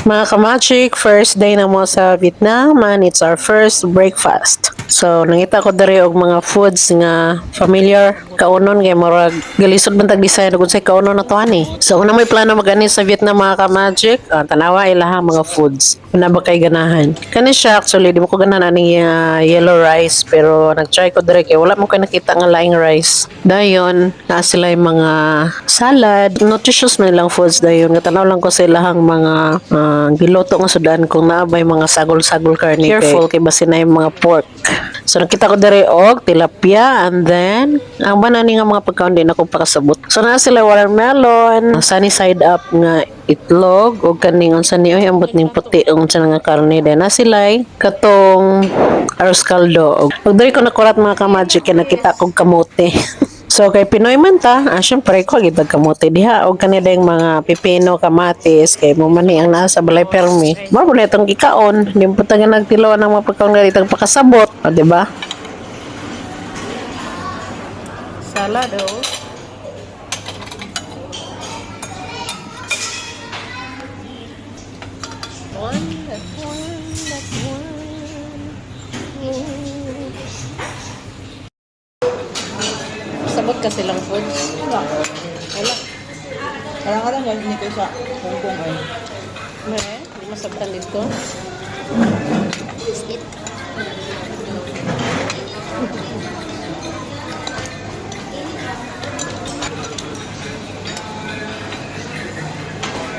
Mga kamagic, first day na mo sa Vietnam and it's our first breakfast. So, nangita ko diri og mga foods nga familiar kaunon kay murag galisod man tag design ug unsay kaunon na to ani. So, una may plano magani sa Vietnam mga kamagic, tanawa ilahang mga foods. Una ba kay ganahan? Kani siya actually di mo ko ganahan ani yellow rice pero nag-try ko diri kay wala mo kay nakita nga laing rice. Dayon, na sila yung mga salad, nutritious na ilang foods dayon. Nga tanaw lang ko sa ilahang mga giluto nga sudan kung naabay mga sagol-sagol karne. Careful kay basin na yung mga pork. So nakita ko diri og tilapia and then ang banani nga mga pagkaon din ako pakasabot. So na sila watermelon, sunny side up nga itlog o kaning unsa ni oy ambot ning puti unsa nga karne din na sila katong arroz caldo. Pag diri ko nakurat mga kamagic kay nakita kog kamote. So kay Pinoy man ta, syempre ko gid kamote diha og kanila yung mga pipino, kamatis kay mo man ang nasa balay permi. Mao po itong gikaon, di mo nga nagtilawan ng mga pagkaon nga itong pakasabot, o di ba? Salad oh. Sabot ka silang foods? Wala. Wala. Kadang-kadang galing ni kayo sa Hong Kong ay. Di masabtan dito. Biscuit.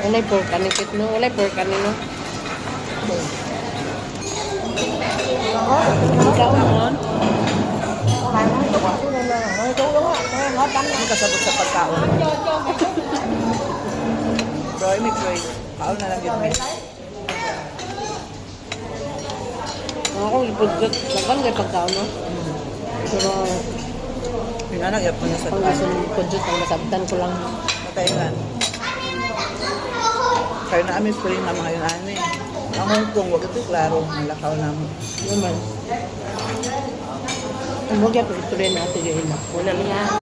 Walay pork kanipit no? Walay pork kanino? Ikaw naman? Ang kasabot sa pagkaon. Troy, may Troy. Kaon na lang yun, may. Ako, ipudgot. Lagan kay pagkaon, no? Pero, Pinanak, yap mo na sa pag nasa ipudgot, ang nasabtan ko lang. mataingan. Kaya na amin free na mga yun, ano eh. Ang Hong Kong, wag ito klaro. Ang lakaw namin. Naman. Ang bagay, pag ito rin natin yung ina. Wala niya.